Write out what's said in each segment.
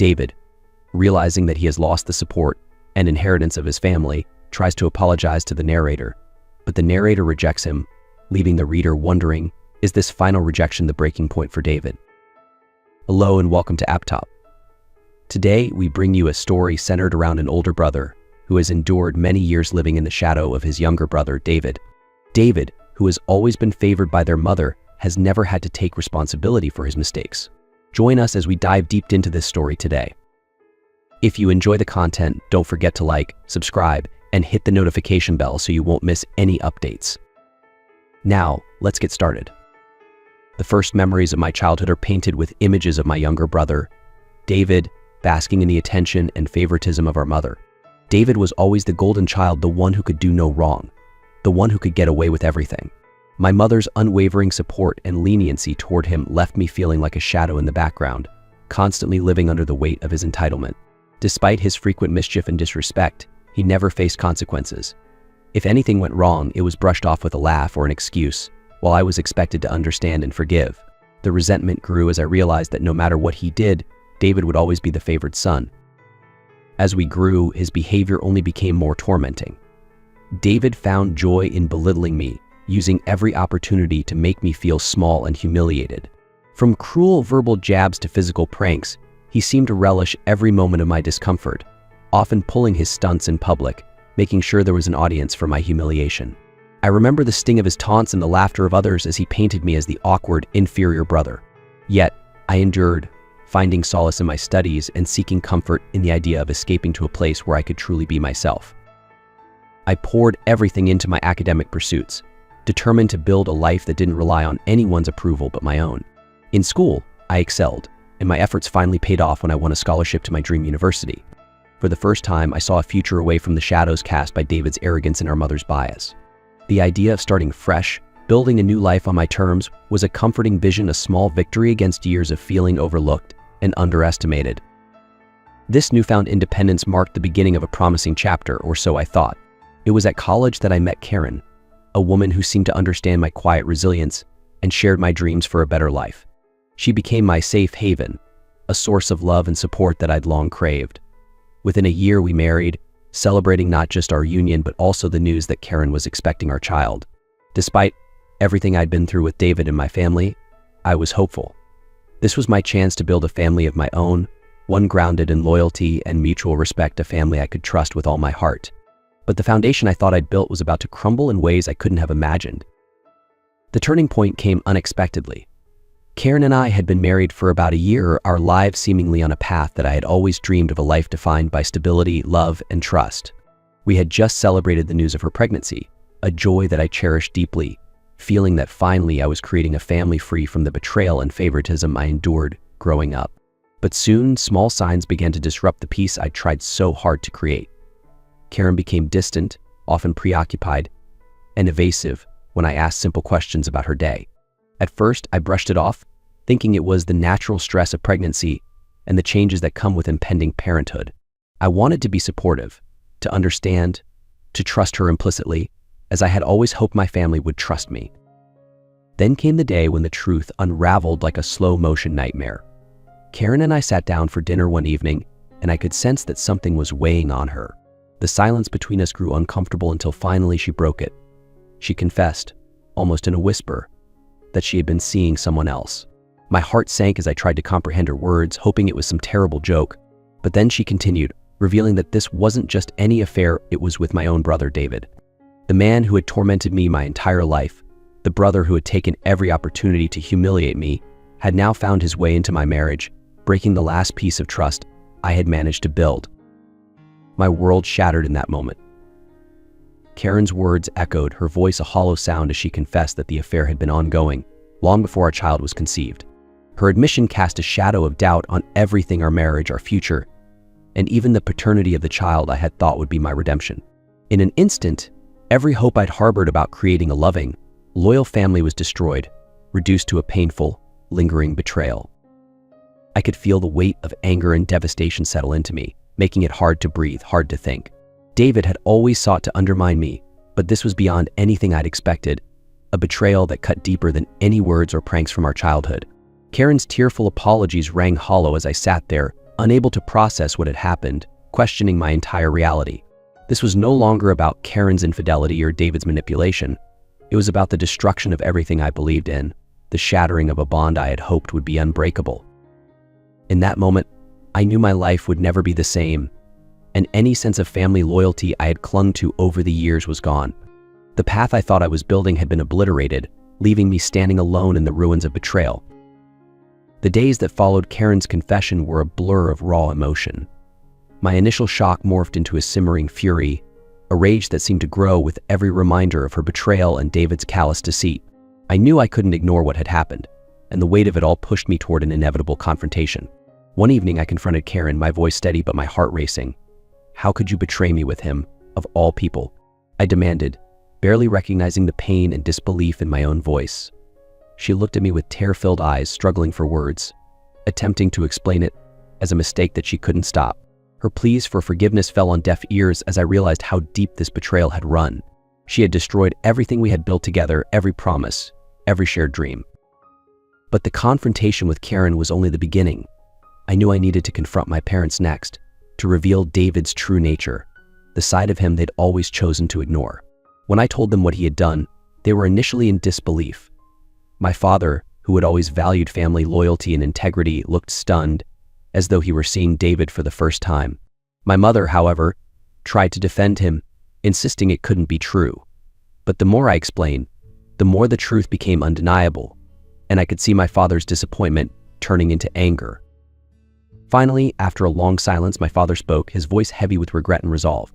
David, realizing that he has lost the support and inheritance of his family, tries to apologize to the narrator, but the narrator rejects him, leaving the reader wondering, is this final rejection the breaking point for David? Hello and welcome to AppTop. Today, we bring you a story centered around an older brother who has endured many years living in the shadow of his younger brother, David. David, who has always been favored by their mother, has never had to take responsibility for his mistakes. Join us as we dive deep into this story today. If you enjoy the content, don't forget to like, subscribe, and hit the notification bell so you won't miss any updates. Now, let's get started. The first memories of my childhood are painted with images of my younger brother, David, basking in the attention and favoritism of our mother. David was always the golden child, the one who could do no wrong, the one who could get away with everything. My mother's unwavering support and leniency toward him left me feeling like a shadow in the background, constantly living under the weight of his entitlement. Despite his frequent mischief and disrespect, he never faced consequences. If anything went wrong, it was brushed off with a laugh or an excuse, while I was expected to understand and forgive. The resentment grew as I realized that no matter what he did, David would always be the favored son. As we grew, his behavior only became more tormenting. David found joy in belittling me, using every opportunity to make me feel small and humiliated. From cruel verbal jabs to physical pranks, he seemed to relish every moment of my discomfort, often pulling his stunts in public, making sure there was an audience for my humiliation. I remember the sting of his taunts and the laughter of others as he painted me as the awkward, inferior brother. Yet, I endured, finding solace in my studies and seeking comfort in the idea of escaping to a place where I could truly be myself. I poured everything into my academic pursuits, determined to build a life that didn't rely on anyone's approval but my own. In school, I excelled, and my efforts finally paid off when I won a scholarship to my dream university. For the first time, I saw a future away from the shadows cast by David's arrogance and our mother's bias. The idea of starting fresh, building a new life on my terms, was a comforting vision, a small victory against years of feeling overlooked and underestimated. This newfound independence marked the beginning of a promising chapter, or so I thought. It was at college that I met Karen, a woman who seemed to understand my quiet resilience and shared my dreams for a better life. She became my safe haven, a source of love and support that I'd long craved. Within a year, we married, celebrating not just our union but also the news that Karen was expecting our child. Despite everything I'd been through with David and my family, I was hopeful. This was my chance to build a family of my own, one grounded in loyalty and mutual respect, a family I could trust with all my heart. But the foundation I thought I'd built was about to crumble in ways I couldn't have imagined. The turning point came unexpectedly. Karen and I had been married for about a year, our lives seemingly on a path that I had always dreamed of, a life defined by stability, love, and trust. We had just celebrated the news of her pregnancy, a joy that I cherished deeply, feeling that finally I was creating a family free from the betrayal and favoritism I endured growing up. But soon, small signs began to disrupt the peace I'd tried so hard to create. Karen became distant, often preoccupied, and evasive when I asked simple questions about her day. At first, I brushed it off, thinking it was the natural stress of pregnancy and the changes that come with impending parenthood. I wanted to be supportive, to understand, to trust her implicitly, as I had always hoped my family would trust me. Then came the day when the truth unraveled like a slow-motion nightmare. Karen and I sat down for dinner one evening, and I could sense that something was weighing on her. The silence between us grew uncomfortable until finally she broke it. She confessed, almost in a whisper, that she had been seeing someone else. My heart sank as I tried to comprehend her words, hoping it was some terrible joke. But then she continued, revealing that this wasn't just any affair, it was with my own brother, David. The man who had tormented me my entire life, the brother who had taken every opportunity to humiliate me, had now found his way into my marriage, breaking the last piece of trust I had managed to build. My world shattered in that moment. Karen's words echoed, her voice a hollow sound as she confessed that the affair had been ongoing long before our child was conceived. Her admission cast a shadow of doubt on everything: our marriage, our future, and even the paternity of the child I had thought would be my redemption. In an instant, every hope I'd harbored about creating a loving, loyal family was destroyed, reduced to a painful, lingering betrayal. I could feel the weight of anger and devastation settle into me, making it hard to breathe, hard to think. David had always sought to undermine me, but this was beyond anything I'd expected, a betrayal that cut deeper than any words or pranks from our childhood. Karen's tearful apologies rang hollow as I sat there, unable to process what had happened, questioning my entire reality. This was no longer about Karen's infidelity or David's manipulation. It was about the destruction of everything I believed in, the shattering of a bond I had hoped would be unbreakable. In that moment, I knew my life would never be the same, and any sense of family loyalty I had clung to over the years was gone. The path I thought I was building had been obliterated, leaving me standing alone in the ruins of betrayal. The days that followed Karen's confession were a blur of raw emotion. My initial shock morphed into a simmering fury, a rage that seemed to grow with every reminder of her betrayal and David's callous deceit. I knew I couldn't ignore what had happened, and the weight of it all pushed me toward an inevitable confrontation. One evening I confronted Karen, my voice steady but my heart racing. "How could you betray me with him, of all people?" I demanded, barely recognizing the pain and disbelief in my own voice. She looked at me with tear-filled eyes, struggling for words, attempting to explain it as a mistake that she couldn't stop. Her pleas for forgiveness fell on deaf ears as I realized how deep this betrayal had run. She had destroyed everything we had built together, every promise, every shared dream. But the confrontation with Karen was only the beginning. I knew I needed to confront my parents next, to reveal David's true nature, the side of him they'd always chosen to ignore. When I told them what he had done, they were initially in disbelief. My father, who had always valued family loyalty and integrity, looked stunned, as though he were seeing David for the first time. My mother, however, tried to defend him, insisting it couldn't be true. But the more I explained, the more the truth became undeniable, and I could see my father's disappointment turning into anger. Finally, after a long silence, my father spoke, his voice heavy with regret and resolve.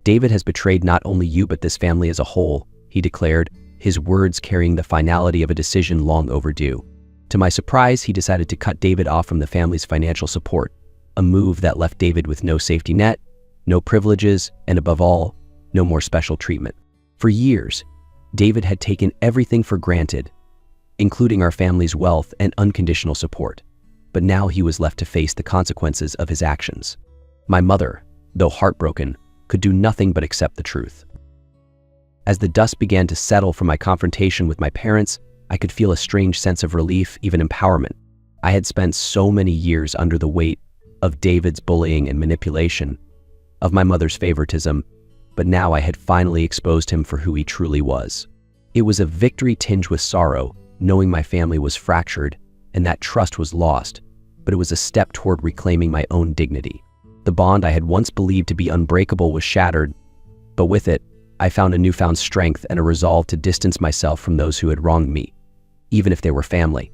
"David has betrayed not only you but this family as a whole," he declared, his words carrying the finality of a decision long overdue. To my surprise, he decided to cut David off from the family's financial support, a move that left David with no safety net, no privileges, and above all, no more special treatment. For years, David had taken everything for granted, including our family's wealth and unconditional support. But now he was left to face the consequences of his actions. My mother, though heartbroken, could do nothing but accept the truth. As the dust began to settle from my confrontation with my parents, I could feel a strange sense of relief, even empowerment. I had spent so many years under the weight of David's bullying and manipulation, of my mother's favoritism, but now I had finally exposed him for who he truly was. It was a victory tinged with sorrow, knowing my family was fractured and that trust was lost, but it was a step toward reclaiming my own dignity. The bond I had once believed to be unbreakable was shattered, but with it, I found a newfound strength and a resolve to distance myself from those who had wronged me, even if they were family.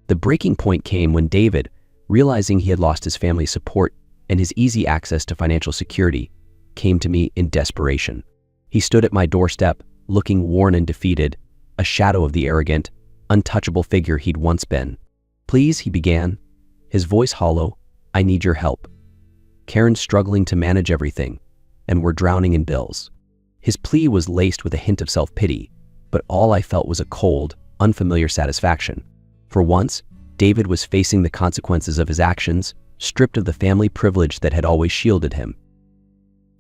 The breaking point came when David, realizing he had lost his family's support and his easy access to financial security, came to me in desperation. He stood at my doorstep, looking worn and defeated, a shadow of the arrogant, untouchable figure he'd once been. "Please," he began, his voice hollow, "I need your help. Karen's struggling to manage everything, and we're drowning in bills." His plea was laced with a hint of self-pity, but all I felt was a cold, unfamiliar satisfaction. For once, David was facing the consequences of his actions, stripped of the family privilege that had always shielded him.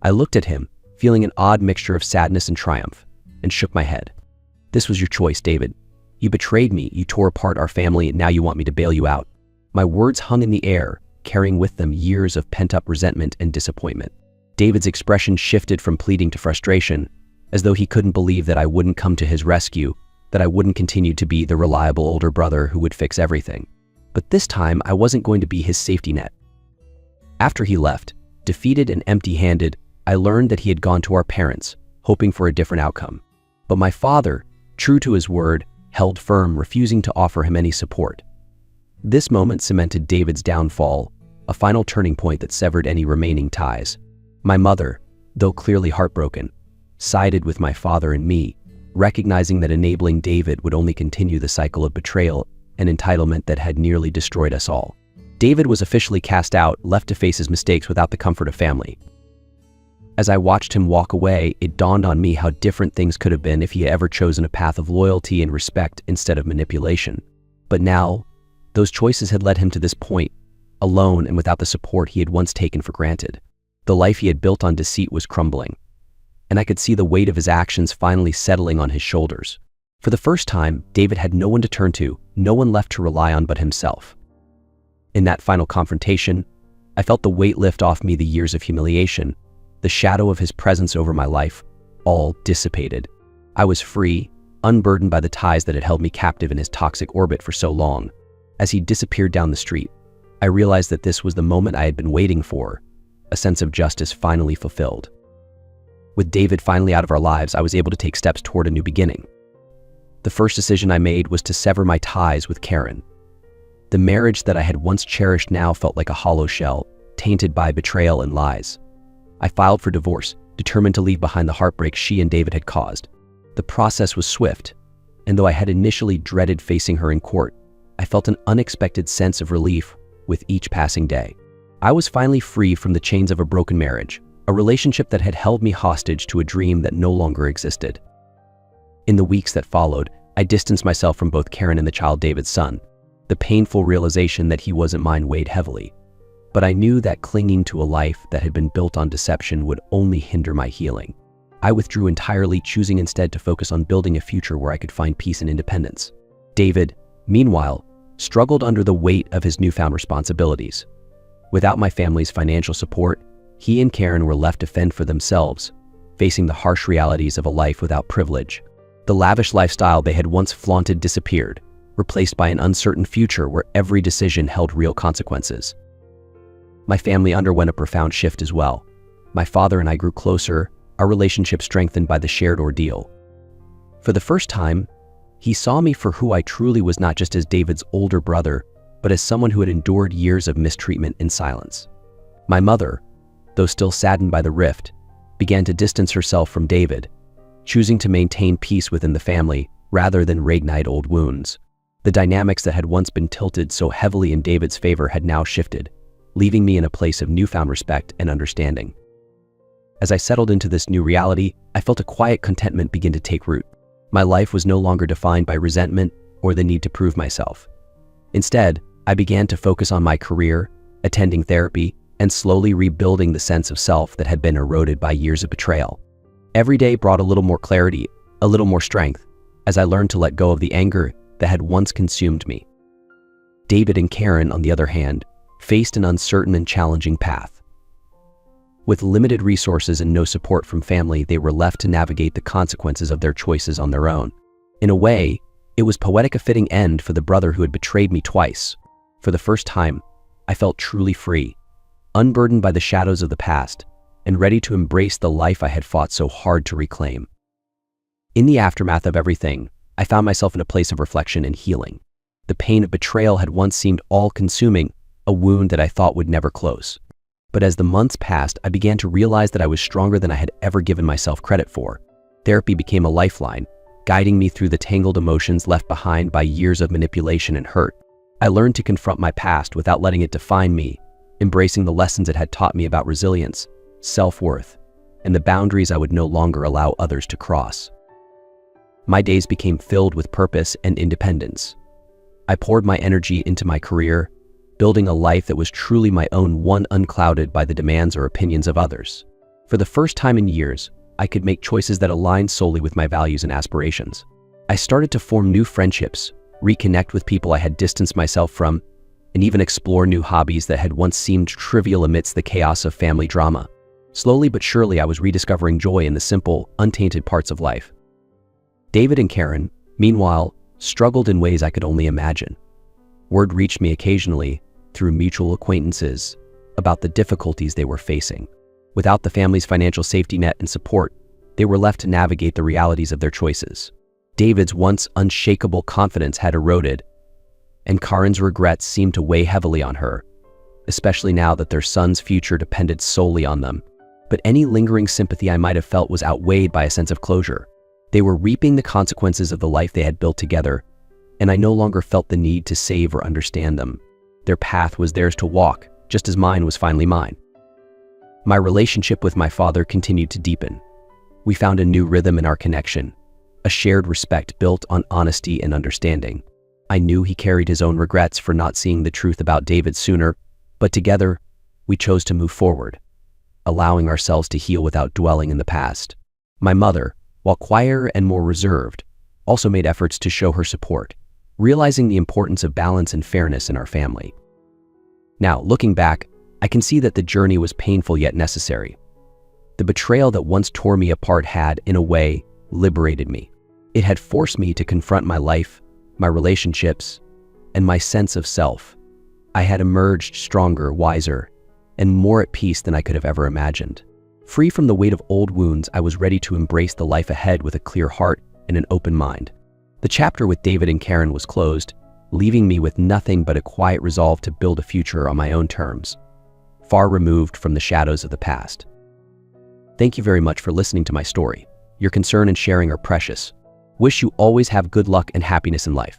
I looked at him, feeling an odd mixture of sadness and triumph, and shook my head. "This was your choice, David. You betrayed me, you tore apart our family, and now you want me to bail you out." My words hung in the air, carrying with them years of pent-up resentment and disappointment. David's expression shifted from pleading to frustration, as though he couldn't believe that I wouldn't come to his rescue, that I wouldn't continue to be the reliable older brother who would fix everything. But this time, I wasn't going to be his safety net. After he left, defeated and empty-handed, I learned that he had gone to our parents, hoping for a different outcome. But my father, true to his word, held firm, refusing to offer him any support. This moment cemented David's downfall, a final turning point that severed any remaining ties. My mother, though clearly heartbroken, sided with my father and me, recognizing that enabling David would only continue the cycle of betrayal and entitlement that had nearly destroyed us all. David was officially cast out, left to face his mistakes without the comfort of family. As I watched him walk away, it dawned on me how different things could have been if he had ever chosen a path of loyalty and respect instead of manipulation. But now, those choices had led him to this point, alone and without the support he had once taken for granted. The life he had built on deceit was crumbling, and I could see the weight of his actions finally settling on his shoulders. For the first time, David had no one to turn to, no one left to rely on but himself. In that final confrontation, I felt the weight lift off me, the years of humiliation, the shadow of his presence over my life, all dissipated. I was free, unburdened by the ties that had held me captive in his toxic orbit for so long. As he disappeared down the street, I realized that this was the moment I had been waiting for, a sense of justice finally fulfilled. With David finally out of our lives, I was able to take steps toward a new beginning. The first decision I made was to sever my ties with Karen. The marriage that I had once cherished now felt like a hollow shell, tainted by betrayal and lies. I filed for divorce, determined to leave behind the heartbreak she and David had caused. The process was swift, and though I had initially dreaded facing her in court, I felt an unexpected sense of relief with each passing day. I was finally free from the chains of a broken marriage, a relationship that had held me hostage to a dream that no longer existed. In the weeks that followed, I distanced myself from both Karen and the child David's son. The painful realization that he wasn't mine weighed heavily, but I knew that clinging to a life that had been built on deception would only hinder my healing. I withdrew entirely, choosing instead to focus on building a future where I could find peace and independence. David, meanwhile, struggled under the weight of his newfound responsibilities. Without my family's financial support, he and Karen were left to fend for themselves, facing the harsh realities of a life without privilege. The lavish lifestyle they had once flaunted disappeared, replaced by an uncertain future where every decision held real consequences. My family underwent a profound shift as well. My father and I grew closer, our relationship strengthened by the shared ordeal. For the first time, he saw me for who I truly was, not just as David's older brother, but as someone who had endured years of mistreatment in silence. My mother, though still saddened by the rift, began to distance herself from David, choosing to maintain peace within the family rather than reignite old wounds. The dynamics that had once been tilted so heavily in David's favor had now shifted, leaving me in a place of newfound respect and understanding. As I settled into this new reality, I felt a quiet contentment begin to take root. My life was no longer defined by resentment or the need to prove myself. Instead, I began to focus on my career, attending therapy, and slowly rebuilding the sense of self that had been eroded by years of betrayal. Every day brought a little more clarity, a little more strength, as I learned to let go of the anger that had once consumed me. David and Karen, on the other hand, faced an uncertain and challenging path. With limited resources and no support from family, they were left to navigate the consequences of their choices on their own. In a way, it was poetic, a fitting end for the brother who had betrayed me twice. For the first time, I felt truly free, unburdened by the shadows of the past, and ready to embrace the life I had fought so hard to reclaim. In the aftermath of everything, I found myself in a place of reflection and healing. The pain of betrayal had once seemed all-consuming, a wound that I thought would never close. But as the months passed, I began to realize that I was stronger than I had ever given myself credit for. Therapy became a lifeline, guiding me through the tangled emotions left behind by years of manipulation and hurt. I learned to confront my past without letting it define me, embracing the lessons it had taught me about resilience, self-worth, and the boundaries I would no longer allow others to cross. My days became filled with purpose and independence. I poured my energy into my career, building a life that was truly my own, one unclouded by the demands or opinions of others. For the first time in years, I could make choices that aligned solely with my values and aspirations. I started to form new friendships, reconnect with people I had distanced myself from, and even explore new hobbies that had once seemed trivial amidst the chaos of family drama. Slowly but surely, I was rediscovering joy in the simple, untainted parts of life. David and Karen, meanwhile, struggled in ways I could only imagine. Word reached me occasionally, through mutual acquaintances, about the difficulties they were facing. Without the family's financial safety net and support, they were left to navigate the realities of their choices. David's once unshakable confidence had eroded, and Karen's regrets seemed to weigh heavily on her, especially now that their son's future depended solely on them. But any lingering sympathy I might have felt was outweighed by a sense of closure. They were reaping the consequences of the life they had built together, and I no longer felt the need to save or understand them. Their path was theirs to walk, just as mine was finally mine. My relationship with my father continued to deepen. We found a new rhythm in our connection, a shared respect built on honesty and understanding. I knew he carried his own regrets for not seeing the truth about David sooner, but together, we chose to move forward, allowing ourselves to heal without dwelling in the past. My mother, while quieter and more reserved, also made efforts to show her support, realizing the importance of balance and fairness in our family. Now, looking back, I can see that the journey was painful yet necessary. The betrayal that once tore me apart had, in a way, liberated me. It had forced me to confront my life, my relationships, and my sense of self. I had emerged stronger, wiser, and more at peace than I could have ever imagined. Free from the weight of old wounds, I was ready to embrace the life ahead with a clear heart and an open mind. The chapter with David and Karen was closed, leaving me with nothing but a quiet resolve to build a future on my own terms, far removed from the shadows of the past. Thank you very much for listening to my story. Your concern and sharing are precious. Wish you always have good luck and happiness in life.